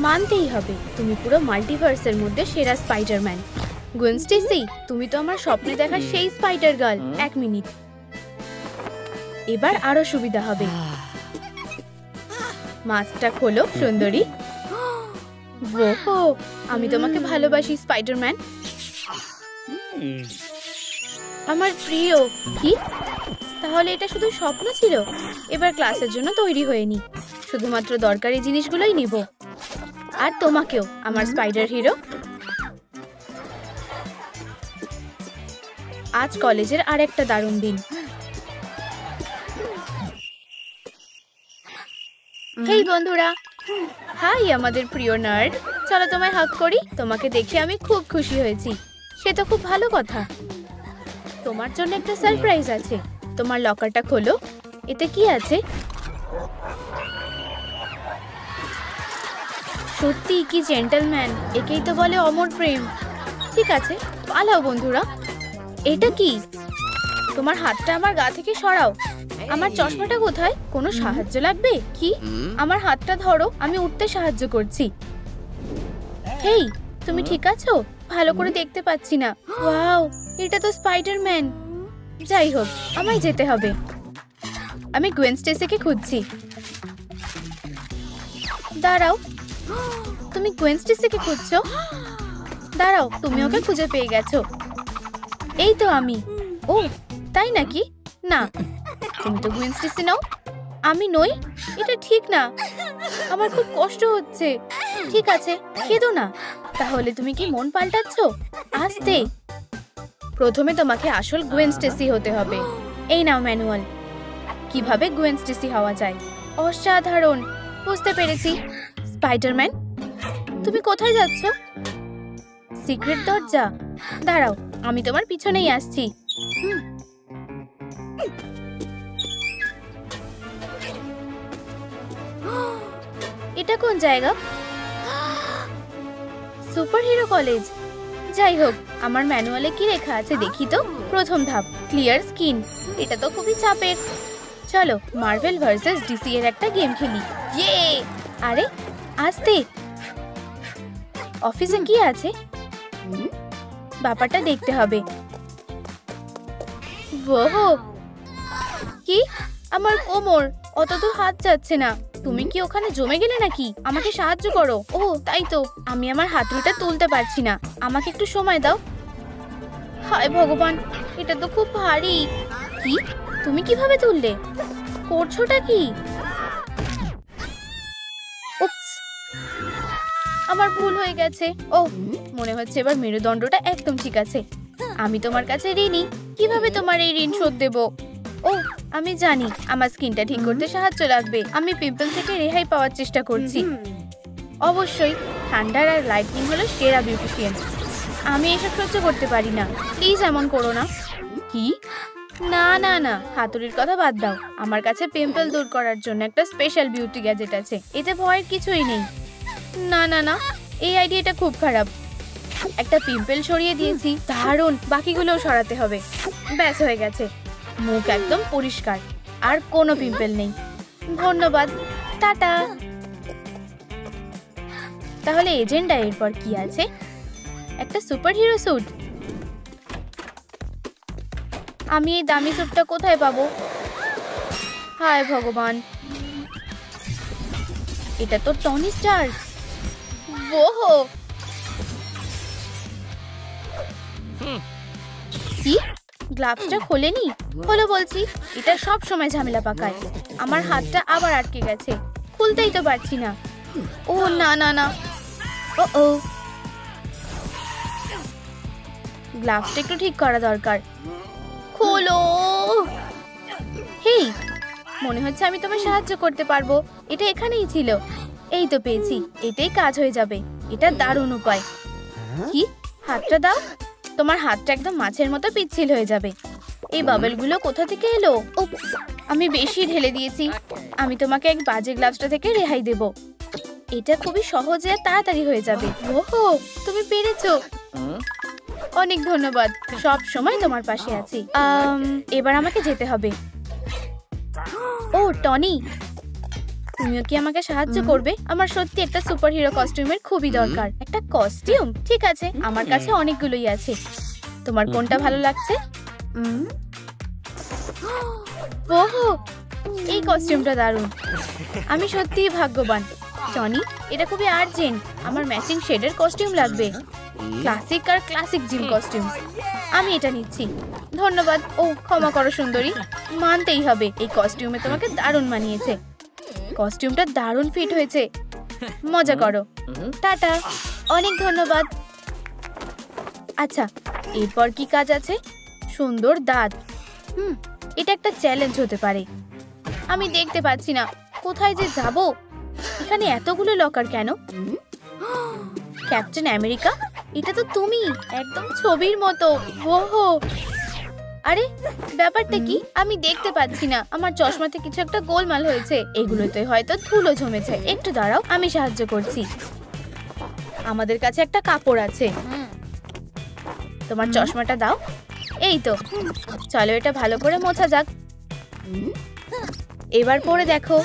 মানতেই হবে, তুমি পুরো মাল্টিভার্সের মধ্যে সেরা স্পাইডারম্যান। গুয়েন স্টেসি, তুমি তো আমার স্বপ্নে দেখা সেই স্পাইডার গার্ল। এক মিনিট, এবার আরো সুবিধা হবে। মাস্কটা খোলো সুন্দরী। ওহো, আমি তোমাকে ভালোবাসি স্পাইডারম্যান, আমার প্রিয়। কি? তাহলে এটা শুধু স্বপ্ন ছিল? এবার ক্লাসের জন্য তৈরি হয়ে নি, শুধুমাত্র দরকারি জিনিসগুলোই নিব। আর তোমাকেও, আমার স্পাইডার হিরো। আজ কলেজের আরেকটা দারুণ দিন। হেই বন্ধুরা, হাই আমাদের প্রিয় নার্ড। চলো তোমায় হাগ করি, তোমাকে দেখে আমি খুব খুশি হয়েছি। সে তো খুব ভালো কথা। তোমার জন্য একটা সারপ্রাইজ আছে। তোমার লকারটা খোলো, এতে কি আছে? সত্যি কি জেন্টলম্যান, একেই তো বলে অমর প্রেম। ঠিক আছে, পালাও বন্ধুরা। এটা কি? তোমার হাতটা আমার গা থেকে সরাও। আমার চশমাটা কোথায়? কোনো সাহায্য লাগবে কি? আমার হাতটা ধরো, আমি উঠতে সাহায্য করছি। হেই, তুমি ঠিক আছো? ভালো করে দেখতে পাচ্ছি না। ওয়াও, এটা তো স্পাইডারম্যান। যাই হোক, আমায় যেতে হবে। আমি গুয়েন স্টেসিকে খুঁজছি। দাঁড়াও, তুমি গুয়েন স্টেসিকে খুঁজছো? দাঁড়াও, তুমি ওকে খুঁজে পেয়ে গেছো। এই তো আমি। ও তাই নাকি? না, তুমি তো গুয়েন স্টেসি নও। আমি নই? এটা ঠিক না, আমার খুব কষ্ট হচ্ছে। ঠিক আছে, কেঁদো না। তাহলে তুমি কি মন পাল্টাচ্ছ? আস্তে। প্রথমে তোমাকে আসল গুয়েন স্টেসি হতে হবে। এই নাও ম্যানুয়াল, কিভাবে গুয়েন স্টেসি হওয়া যায়। অসাধারণ, বুঝতে পেরেছি। স্পাইডারম্যান, তুমি কোথায় যাচ্ছ? সিক্রেট দরজা। দাঁড়াও, আমি তোমার পিছনেই আসছি। এটা কোন জায়গা? Super hero college. যাই হোক, আমার ম্যানুয়ালে কি লেখা আছে দেখি তো। প্রথম ধাপ, ক্লিয়ার স্কিন। এটা তো খুবই চাপের। চলো মার্ভেল ভার্সেস ডিসি এর একটা গেম খেলি। ইয়ে! আরে আস্তে। অফিসে কি আছে? ব্যাপারটা দেখতে হবে। ওহো, কি? আমার কোমর, অত দূর হাত যাচ্ছে না। তুমি কি ওখানে জমে গেলে নাকি? আমাকে সাহায্য করো। ও তাই তো, আমি আমার হাতুড়িটা তুলতে পারছি না। আমাকে একটু সময় দাও। হায় ভগবান, এটা তো খুব ভারী। কি? তুমি কিভাবে তুললে? করছোটা কি? উপস, আমার ভুল হয়ে গেছে। ও মনে হচ্ছে এবার মেরুদণ্ডটা একদম ঠিক আছে। আমি তোমার কাছে ঋণী। কিভাবে তোমার এই ঋণ শোধ দেব? ও আমি জানি, আমার স্কিনটা ঠিক করতে সাহায্য লাগবে। আমি পিম্পল থেকে রেহাই পাওয়ার চেষ্টা করছি। অবশ্যই, থান্ডার আর লাইটনিং হলো সেরা বিউটিশিয়ান। আমি এসব সহ্য করতে পারি না। প্লিজ এমন করো না। কি? না না না, হাতুড়ির কথা বাদ দাও। আমার কাছে পিম্পল দূর করার জন্য একটা স্পেশাল বিউটি গ্যাজেট আছে। এতে ভয়ের কিছুই নেই। না না না, এই আইডিয়াটা খুব খারাপ। একটা পিম্পল সরিয়ে দিয়েছি, দারুণ। বাকিগুলোও সরাতে হবে। ব্যাস হয়ে গেছে, মুখ একদম পরিষ্কার, আর কোনো পিম্পল নেই। ধন্যবাদ, টাটা। তাহলে এজেন্ডা এরপর কি আছে? একটা সুপার হিরো স্যুট। আমি এই দামি স্যুটটা কোথায় পাবো? হায় ভগবান, এটা তো টনি স্টার। ওহো, কি? গ্লাভসটা খোলেনি? খোলো বলছি। এটা সব সময় ঝামেলা পাকায়। আমার হাতটা আবার আটকে গেছে, খুলতেই তো পারছি না। ও না না না, ও ও, গ্লাভসটা একটু ঠিক করা দরকার। খোলো। হেই, মনে হচ্ছে আমি তোমায় সাহায্য করতে পারবো। এটা এখানেই ছিল। এই তো পেয়েছি, এতেই কাজ হয়ে যাবে। এটা দারুণ উপায়। কি? হাতটা দাও। তোমার হাতটা একদম মাছের মতো পিচ্ছিল হয়ে যাবে। এই বাবেলগুলো কোথা থেকে এলো? উপস, আমি বেশি ঢেলে দিয়েছি। আমি তোমাকে এক বাজে গ্লাভসটা থেকে রেহাই দেব। এটা খুবই সহজে আর তাড়াতাড়ি হয়ে যাবে। ওহো, তুমি পেরেছো। অনেক ধন্যবাদ, সব সময় তোমার পাশে আছি। এবার আমাকে যেতে হবে। ও টনি, তুমিও কি আমাকে সাহায্য করবে? আমার সত্যি একটা সুপারহিরো কস্টিউমের খুবই দরকার। একটা কস্টিউম? ঠিক আছে, আমার কাছে অনেকগুলোই আছে। তোমার কোনটা ভালো লাগছে? ওহো, এই কস্টিউমটা দারুণ। আমি সত্যিই ভাগ্যবান। টনি, এটা খুবই আর্জেন্ট। আমার ম্যাচিং শেডের কস্টিউম লাগবে। ক্লাসিক আর ক্লাসিক জিম কস্টিউম। আমি এটা নিচ্ছি। ধন্যবাদ। ও ক্ষমা করো সুন্দরী, মানতেই হবে এই কস্টিউমে তোমাকে দারুণ মানিয়েছে। কস্টিউমটা দারুণ ফিট হয়েছে। মজা করো। টাটা। অনেক ধন্যবাদ। আচ্ছা, এরপর কি কাজ আছে? সুন্দর দাঁত। এটা একটা চ্যালেঞ্জ হতে পারে। আমি দেখতে পাচ্ছি না কোথায় যে যাব। এখানে এতগুলো লকার কেন? ক্যাপ্টেন আমেরিকা, এটা তো তুমি, একদম ছবির মতো। ওহো, আরে ব্যাপারটা কি? আমি দেখতে পাচ্ছি না। আমার চশমাতে কিছু একটা গোলমাল হয়েছে। এগুলোতে হয়তো ধুলো জমেছে। একটু দাঁড়াও, আমি সাহায্য করছি। আমাদের কাছে একটা কাপড় আছে। তোমার চশমাটা দাও। এই তো, চলো এটা ভালো করে মোছা যাক। এবার পরে দেখো।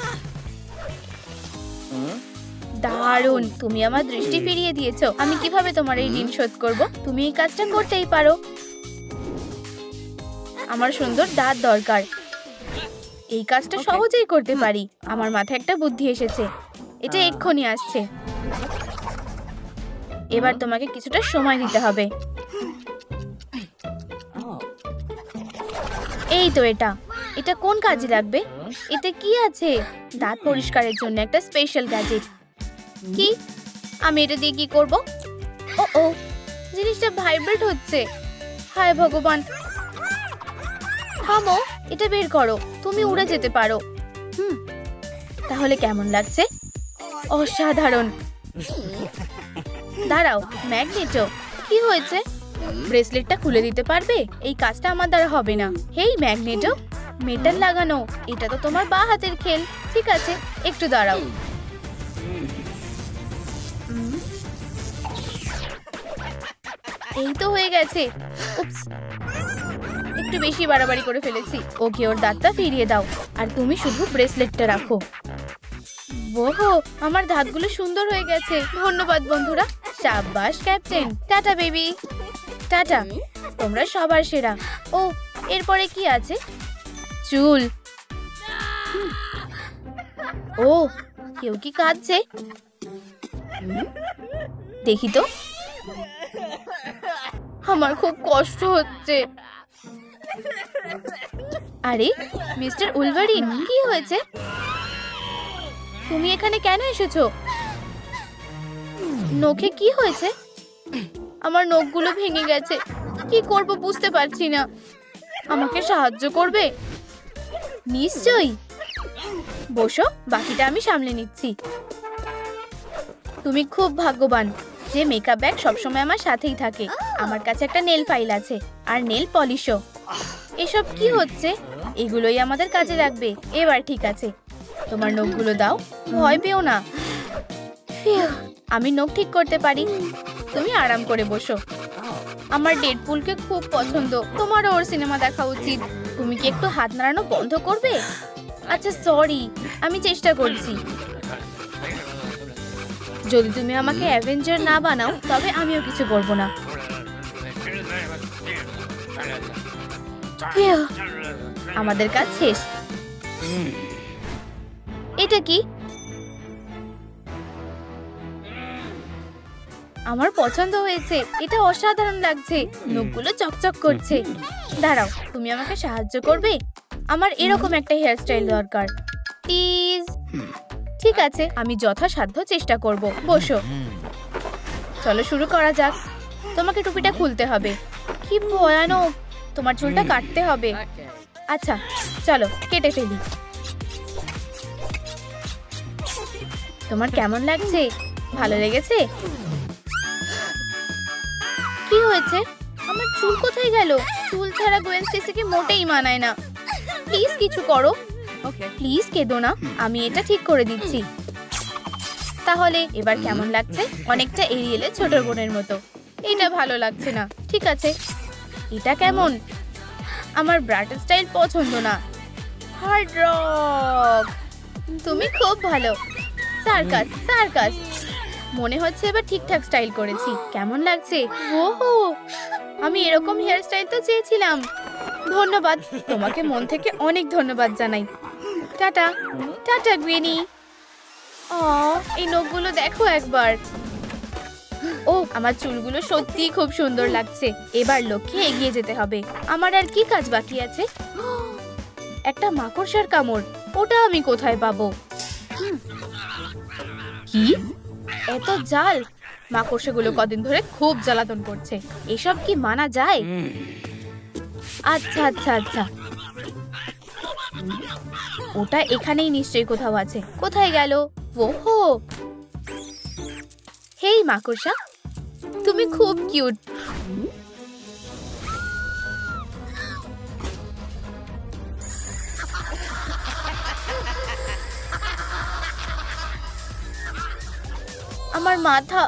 দারুণ, তুমি আমার দৃষ্টি ফিরিয়ে দিয়েছো। আমি কিভাবে তোমার এই ঋণ শোধ করব? তুমি এই কাজটা করতেই পারো। আমার সুন্দর দাঁত দরকার। এই কাজটা সহজেই করতে পারি। আমার মাথায় একটা বুদ্ধি এসেছে। এটা এক্ষুনি আসছে। এবার তোমাকে কিছুটা সময় দিতে হবে। এই তো, এটা কোন কাজে লাগবে? এতে কি আছে? দাঁত পরিষ্কারের জন্য একটা স্পেশাল গ্যাজেট। কি? আমি এটা দিয়ে কি করব? ও, জিনিসটা ভাইব্রেট হচ্ছে। হায় ভগবান। থামো, এটা বের করো। তুমি উড়ে যেতে পারো। তাহলে কেমন লাগছে? অসাধারণ। দাঁড়াও, ম্যাগনেটো, কি হয়েছে? ব্রেসলেটটা খুলে দিতে পারবে? এই কাজটা আমার দ্বারা হবে না। হেই ম্যাগনেটো, মেটাল লাগানো, এটা তো তোমার বাঁ হাতের খেল। ঠিক আছে, একটু দাঁড়াও। এই তো হয়ে গেছে। উপস, একটু বেশি বাড়াবাড়ি করে ফেলেছি। ওকে, ওর দাঁতটা ফিরিয়ে দাও। আর তুমি শুধু ব্রেসলেটটা রাখো। ওহো, আমার দাঁতগুলো সুন্দর হয়ে গেছে। ধন্যবাদ বন্ধুরা। সাবাস ক্যাপ্টেন। Tata baby. টাটা, তোমরা সবার সেরা। ও, এরপরে কি আছে? চুল। ও, কেউ কি কাঁদছে? দেখি তো। আমার খুব কষ্ট হচ্ছে। আরে মিস্টার উলভারিন, কি হয়েছে? তুমি এখানে কেন এসেছো? নখে কি হয়েছে? আমার নখগুলো ভেঙে গেছে। কি করব বুঝতে পারছি না। আমাকে সাহায্য করবে? নিশ্চয়ই। বসো, বাকিটা আমি সামলে নিচ্ছি। তুমি খুব ভাগ্যবান যে মেকআপ ব্যাগ সবসময় আমার সাথেই থাকে। আমার কাছে একটা নেল ফাইল আছে আর নেল পলিশও। এসব কি হচ্ছে? এগুলোই আমাদের কাজে লাগবে। এবার ঠিক আছে, তোমার নখগুলো দাও। ভয় পেও না, আমি নখ ঠিক করতে পারি। তুমি আরাম করে বসো। আমার ডেডপুলকে খুব পছন্দ। তোমারও ওর সিনেমা দেখা উচিত। তুমি কি একটু হাত নাড়ানো বন্ধ করবে? আচ্ছা সরি, আমি চেষ্টা করছি। যদি তুমি আমাকে অ্যাভেঞ্জার না বানাও তবে আমিও কিছু করব না। আমাদের কাজ শেষ। এটা কি? আমার পছন্দ হয়েছে। এটা অসাধারণ লাগছে। নখগুলো চকচক করছে। দাঁড়াও, তুমি আমাকে সাহায্য করবে? আমার এরকম একটা হেয়ারস্টাইল দরকার, প্লিজ। ঠিক আছে, আমি যথাসাধ্য চেষ্টা করব। বসো। চলো শুরু করা যাক। তোমাকে টুপিটা খুলতে হবে। কি ভয়ানক, তোমার চুলটা কাটতে হবে। আচ্ছা চলো কেটে ফেলি। তোমার কেমন লাগছে? ভালো লেগেছে? কি হয়েছে? আমার চুল কোথায় গেল? চুল ছাড়া গোয়েন স্টেসিকে মোটেই মানায় না। প্লিজ কিছু করো। প্লিজ কেঁদো না, আমি এটা ঠিক করে দিচ্ছি। তাহলে এবার কেমন লাগছে? অনেকটা এরিয়েলের ছোট বোনের মতো। এটা ভালো লাগছে না। ঠিক আছে, এটা কেমন? আমার ব্রাট স্টাইল পছন্দ না। Hard rock. তুমি খুব ভালো। Circus circus. মনে হচ্ছে এবার ঠিকঠাক স্টাইল করেছি। কেমন লাগছে? ওহো, আমি এরকম হেয়ার স্টাইল তো চেয়েছিলাম। ধন্যবাদ, তোমাকে মন থেকে অনেক ধন্যবাদ জানাই। Tata tata গ্রিনি। এই নখগুলো দেখো একবার। ও, আমার চুলগুলো সত্যিই খুব সুন্দর লাগছে। এবার লক্ষ্যে এগিয়ে যেতে হবে। আমার আর কি কাজ বাকি আছে? একটা মাকড়সার কামড়, ওটা আমি কোথায় পাবো? কি এত জাল! মাকড়সাগুলো কদিন ধরে খুব জ্বালাতন করছে। এসব কি মানা যায়? আচ্ছা আচ্ছা আচ্ছা, ওটা এখানেই নিশ্চয়ই কোথাও আছে। কোথায় গেল? ওহো, হেই মাকড়সা, তুমি খুব কিউট। আমার মাথা,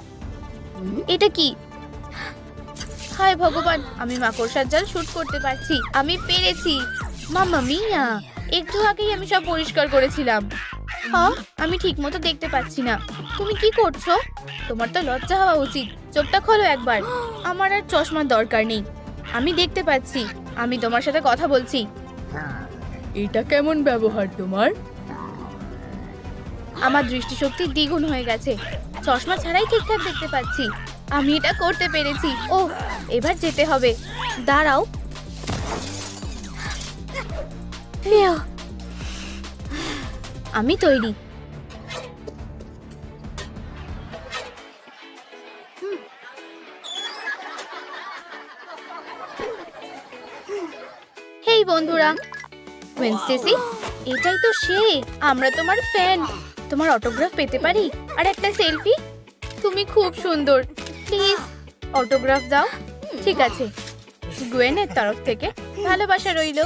এটা কি? হায় ভগবান, আমি মাকড়সার জাল শুট করতে পারছি। আমি পেরেছি। মাম্মা মিয়া, একটু আগেই আমি সব পরিষ্কার করেছিলাম। আমি ঠিক মতো দেখতে পাচ্ছি না। তুমি কি করছো? তোমার তো লজ্জা হওয়া উচিত। চোখটা খোলো একবার। আমার আর চশমার দরকার নেই, আমি দেখতে পাচ্ছি। আমি তোমার সাথে কথা বলছি। এটা কেমন ব্যবহার তোমার? আমার দৃষ্টিশক্তি দ্বিগুণ হয়ে গেছে। চশমা ছাড়াই ঠিকঠাক দেখতে পাচ্ছি। আমি এটা করতে পেরেছি। ও, এবার যেতে হবে। দাঁড়াও। আমি তৈরি। হেই বন্ধুরা, ওয়েনস্টেসি, এটাই তো সে। আমরা তোমার ফ্যান। তোমার অটোগ্রাফ পেতে পারি? আর একটা সেলফি? তুমি খুব সুন্দর। প্লিজ অটোগ্রাফ দাও। ঠিক আছে, গুয়েনের তরফ থেকে ভালোবাসা রইল।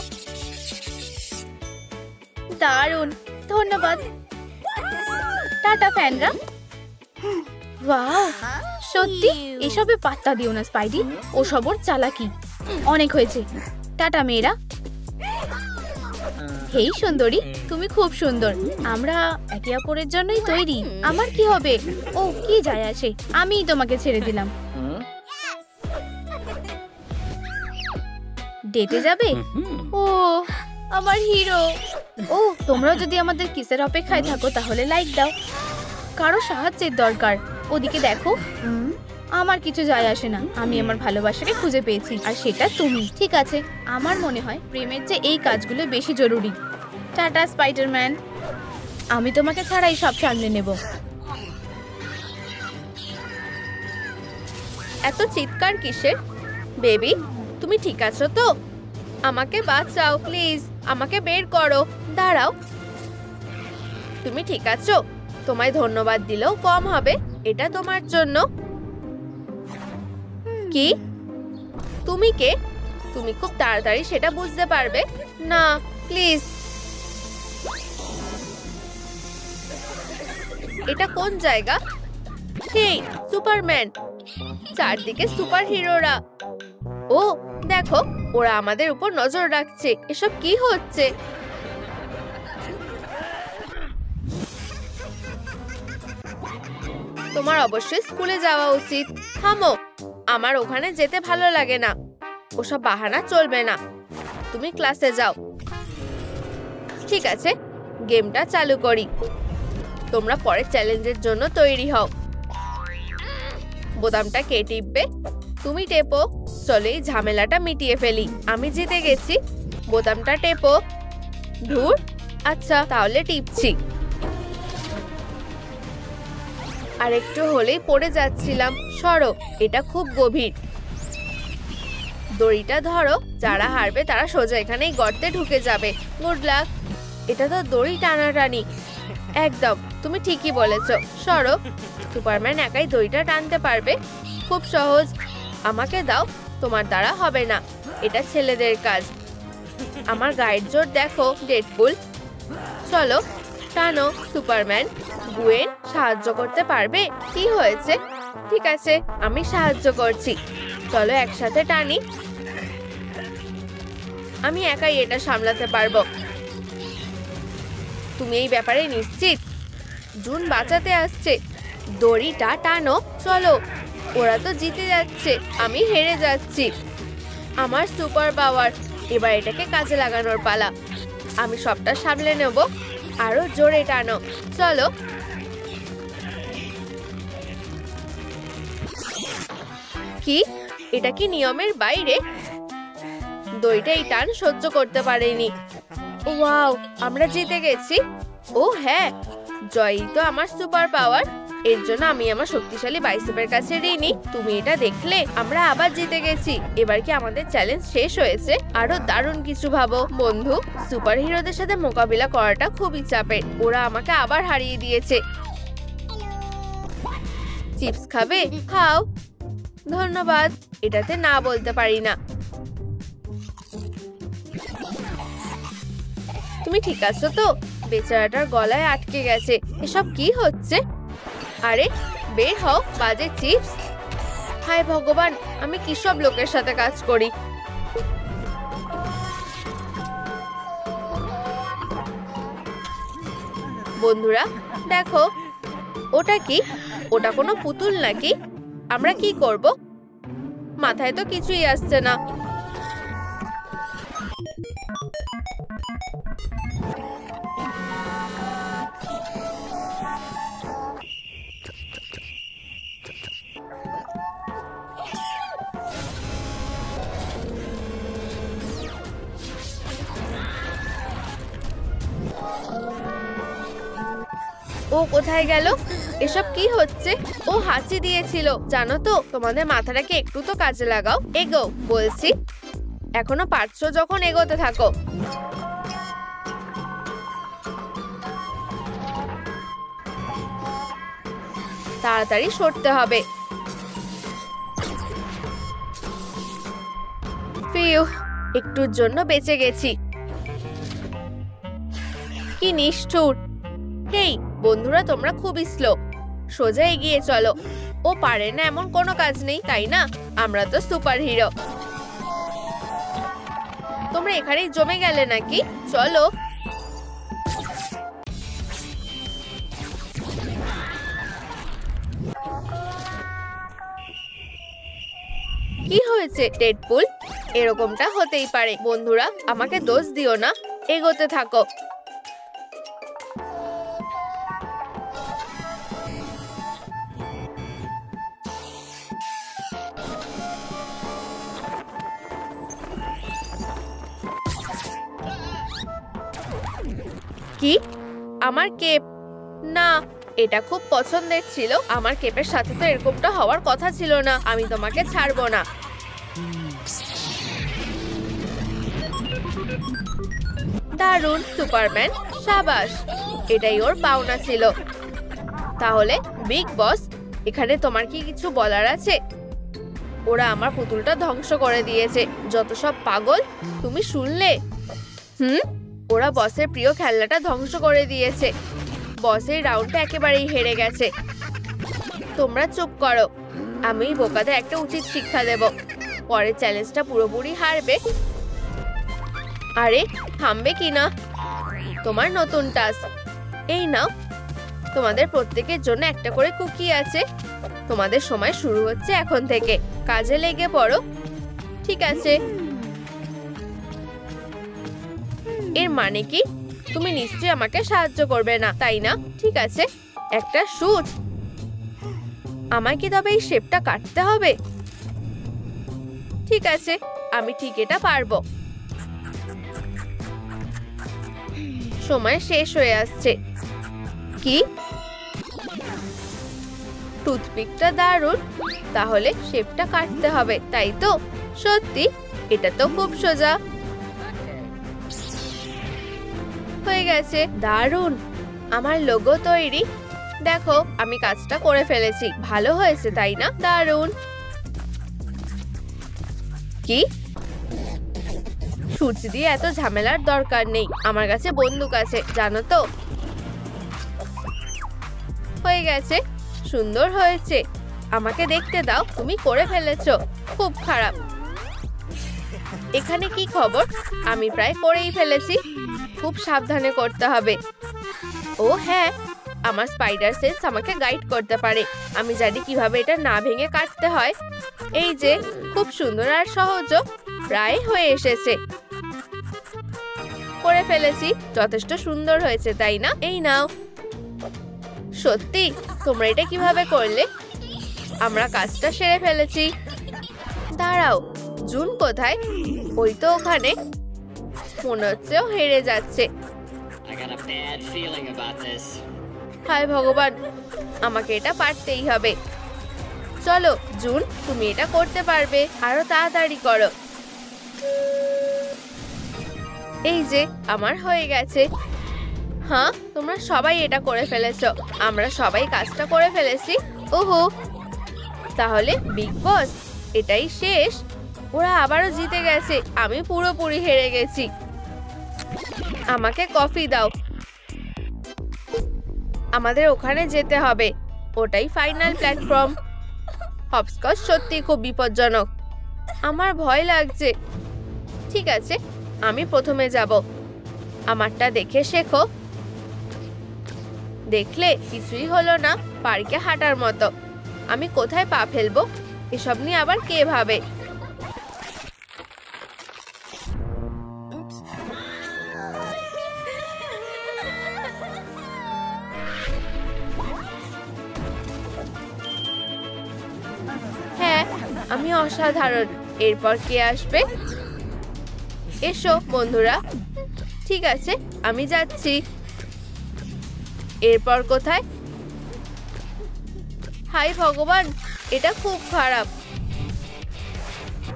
দারুণ, ধন্যবাদ। টাটা ফ্যানরা। ওয়াও, সত্যি এসবে পাত্তা দিও না স্পাইডি। ওসব ওর চালাকি। অনেক হয়েছে। টাটা মেয়েরা। হেই সুন্দরী, তুমি খুব সুন্দর। আমরা একে অপরের জন্যই তৈরি। আমার কি হবে? ও, কি যায় আসে? আমিই তোমাকে ছেড়ে দিলাম। ডেটে যাবে? ও, আমার হিরো। ও, তোমরাও যদি আমাদের কিসের অপেক্ষায় থাকো তাহলে লাইক দাও। কারো সাহায্যের দরকার? ওদিকে দেখো। আমার কিছু যায় আসে না। আমি আমার ভালোবাসাকে খুঁজে পেয়েছি, আর সেটা তুমি। ঠিক আছে, আমার মনে হয় প্রেমের চেয়ে এই কাজগুলো বেশি জরুরি। টাটা স্পাইডারম্যান, আমি তোমাকে ছাড়াই সব সামলে নেব। এত চিৎকার কিসের? বেবি, তুমি ঠিক আছো তো? আমাকে বাঁচাও প্লিজ, আমাকে বের করো। দাঁড়াও, তুমি ঠিক আছো? তোমায় ধন্যবাদ দিলেও কম হবে। এটা তোমার জন্য। কি? তুমি কে? তুমি খুব তাড়াতাড়ি সেটা বুঝতে পারবে না। প্লিজ। এটা কোন জায়গা? হেই সুপারম্যান, চারদিকে সুপার হিরোরা। ও দেখো, ওরা আমাদের উপর নজর রাখছে। এসব কি হচ্ছে? তোমার অবশ্যই স্কুলে যাওয়া উচিত। থামো, আমার ওখানে যেতে ভালো লাগে না। ওসব বাহানা চলবে না। তুমি ক্লাসে যাও। ঠিক আছে, গেমটা চালু করি। তোমরা পরের চ্যালেঞ্জের জন্য তৈরি হও। বোতামটা কে টিপবে? তুমি টেপো। চলো এই ঝামেলাটা মিটিয়ে ফেলি। আমি জিতে গেছি। বোতামটা টেপো। ধুর, আচ্ছা তাহলে টিপছি। আর একটু হলেই পড়ে যাচ্ছিলাম। সরো, এটা খুব গভীর। দড়িটা ধরো। যারা হারবে তারা সোজা এখানেই গর্তে ঢুকে যাবে। Good luck. এটা তো দড়ি টানাটানি। একদম, তুমি ঠিকই বলেছো। সরো। সুপারম্যান একাই দড়িটা টানতে পারবে। খুব সহজ। আমাকে দাও। তোমার দ্বারা হবে না, এটা ছেলেদের কাজ। আমার গায়ের জোর দেখো ডেডপুল। চলো টানো সুপারম্যান। গুয়েন সাহায্য করতে পারবে? কি হয়েছে? ঠিক আছে, আমি সাহায্য করছি। চলো একসাথে টানি। আমি একাই এটা সামলাতে পারবো। তুমি এই ব্যাপারে নিশ্চিত? জুন বাঁচাতে আসছে। দড়িটা টানো, চলো। ওরা তো জিতে যাচ্ছে, আমি হেরে যাচ্ছি। আমার সুপার পাওয়ার, এবার এটাকে কাজে লাগানোর পালা। আমি সবটা সামলে নেব। আরো জোরে টানো, চলো। কি, এটা কি নিয়মের বাইরে? দড়িটা এই টান সহ্য করতে পারেনি। ওয়াও, আমরা জিতে গেছি। ও হ্যাঁ, জয়ই তো আমার সুপার পাওয়ার। এর জন্য আমি আমার শক্তিশালী বাইসেপের কাছে ঋণী। তুমি এটা দেখলে? আমরা আবার জিতে গেছি। এবার কি আমাদের চ্যালেঞ্জ শেষ হয়েছে? আরো দারুণ কিছু ভাবো বন্ধু। সুপার হিরোদের সাথে মোকাবিলা করাটা খুবই চাপের। ওরা আমাকে আবার হারিয়ে দিয়েছে। চিপস খাবে? খাও। ধন্যবাদ, এটাতে না বলতে পারি না। তুমি ঠিক আছো তো? বেচারাটার গলায় আটকে গেছে। এসব কি হচ্ছে? আরে বের হও, বাজে চিপস। হায় ভগবান, আমি কি সব লোকের সাথে কাজ করি। বন্ধুরা দেখো, ওটা কি? ওটা কোনো পুতুল নাকি? আমরা কি করব? মাথায় তো কিছুই আসছে না। ও কোথায় গেল? এসব কি হচ্ছে? ও হাঁচি দিয়েছিল, জানো তো? তোমাদের মাথাটাকে একটু তো কাজে লাগাও। এগো বলছি। এখনো পারছো যখন, এগোতে থাকো। তাড়াতাড়ি সরতে হবে। ফিউ, একটুর জন্য বেঁচে গেছি। কি নিষ্ঠুর। হেই বন্ধুরা, তোমরা খুবই স্লো। সোজা এগিয়ে চলো। ও পারে না এমন কোনো কাজ নেই, তাই না? আমরা তো সুপার হিরো। তোমরা এখানেই জমে গেলে নাকি? চলো। কি হয়েছে ডেডপুল? এরকমটা হতেই পারে। বন্ধুরা আমাকে দোষ দিও না, এগোতে থাকো। কি? আমার কেপ? না, এটা খুব পছন্দের ছিল। আমার কেপের সাথে তো এরকমটা হওয়ার কথা ছিল না। আমি তোমাকে ছাড়বো না। দারুণ সুপারম্যান, সাবাস। এটাই ওর পাওনা ছিল। তাহলে বিগ বস, এখানে তোমার কি কিছু বলার আছে? ওরা আমার পুতুলটা ধ্বংস করে দিয়েছে। যত সব পাগল। তুমি শুনলে? ওরা বসের প্রিয় খেলনাটা ধ্বংস করে দিয়েছে। বসের রাউন্ডটা একেবারেই হেরে গেছে। তোমরা চুপ করো। আমি বোকাদের একটা উচিত শিক্ষা দেব। পরের চ্যালেঞ্জটা পুরোপুরি হারবে। আরে থামবে কি না? তোমার নতুন টাস্ক। এই নাও, তোমাদের প্রত্যেকের জন্য একটা করে কুকি আছে। তোমাদের সময় শুরু হচ্ছে এখন থেকে। কাজে লেগে পড়ো। ঠিক আছে। এর মানে কি? তুমি নিশ্চয়ই আমাকে সাহায্য করবে না, তাই না? ঠিক আছে, একটা শুট। আমায় কি তবে এই শেপটা কাটতে হবে? ঠিক আছে, আমি ঠিক এটা পারবো। সময় শেষ হয়ে আসছে। কি? টুথপিকটা দারুণ। তাহলে শেপটা কাটতে হবে, তাই তো? সত্যি? এটা তো খুব সোজা। হয়ে গেছে। দারুণ, আমার লোগো তৈরি। দেখো, আমি কাজটা করে ফেলেছি। ভালো হয়েছে, তাই না? দারুণ। কি? সূর্য দিয়ে এত ঝামেলার দরকার নেই। আমার কাছে বন্দুক আছে, জানো তো? হয়ে গেছে। সুন্দর হয়েছে। আমাকে দেখতে দাও। তুমি করে ফেলেছো। খুব খারাপ। এখানে কি খবর? আমি প্রায় করেই ফেলেছি। খুব সাবধানে করতে হবে। ও হ্যাঁ, আমার স্পাইডার সেন্স আমাকে গাইড করতে পারে। আমি জানি কিভাবে এটা না ভেঙে কাটতে হয়। এই যে, খুব সুন্দর আর সহজও, প্রায় হয়ে এসেছে। করে ফেলেছি। যথেষ্ট সুন্দর হয়েছে, তাই না? এই নাও। সত্যি? তোমরা এটা কিভাবে করলে? আমরা কাজটা সেরে ফেলেছি। দাঁড়াও, জুন কোথায়? ওই তো ওখানে। মনে হচ্ছে ও হেরে যাচ্ছে। হায় ভগবান, আমাকে এটা পারতেই হবে। চলো জুন, তুমি এটা করতে পারবে। আরো তাড়াতাড়ি করো। এই যে, আমার হয়ে গেছে। হ্যাঁ, তোমরা সবাই এটা করে ফেলেছো। আমরা সবাই কাজটা করে ফেলেছি। ওহো, তাহলে বিগ বস এটাই শেষ? ওরা আবারও জিতে গেছে। আমি পুরোপুরি হেরে গেছি। আমাকে কফি দাও। আমাদের ওখানে যেতে হবে। ওটাই ফাইনাল প্ল্যাটফর্ম। হপস্কচ সত্যি খুব বিপজ্জনক। আমার ভয় লাগছে। ঠিক আছে, আমি প্রথমে যাব। আমারটা দেখে শেখো। দেখলে কিছুই হলো না, পার্কে হাঁটার মতো। আমি কোথায় পা ফেলবো এসব নিয়ে আবার কে ভাবে? হ্যাঁ, আমি অসাধারণ। এরপর কে আসবে? এসো বন্ধুরা। ঠিক আছে, আমি যাচ্ছি। এরপর কোথায়? হায় ভগবান, এটা খুব খারাপ।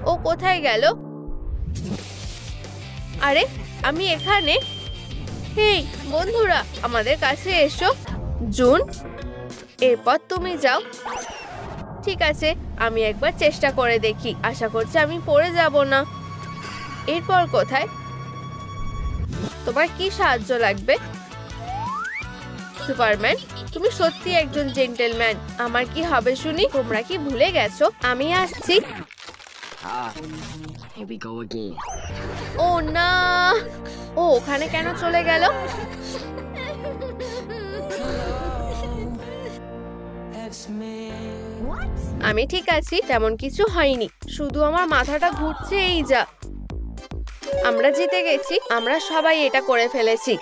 ও কোথায় গেল? আরে, আমি এখানে। হেই বন্ধুরা, আমাদের কাছে এসো। জুন, এরপর তুমি যাও। ঠিক আছে, আমি একবার চেষ্টা করে দেখি। আশা করছি আমি পড়ে যাব না। এরপর কোথায়? তোমার কি সাহায্য লাগবে? সুপারম্যান, তুমি সত্যি একজন জেন্টলম্যান। আমার কি হবে শুনি? তোমরা কি ভুলে গেছো? আমি আসছি। ও না, ও ওখানে কেন চলে গেল? আমি ঠিক আছি, তেমন কিছু হয়নি। শুধু আমার মাথাটা ঘুরছে, এই যা। আমরা জিতে গেছি। আমরা সবাই এটা করে ফেলেছি।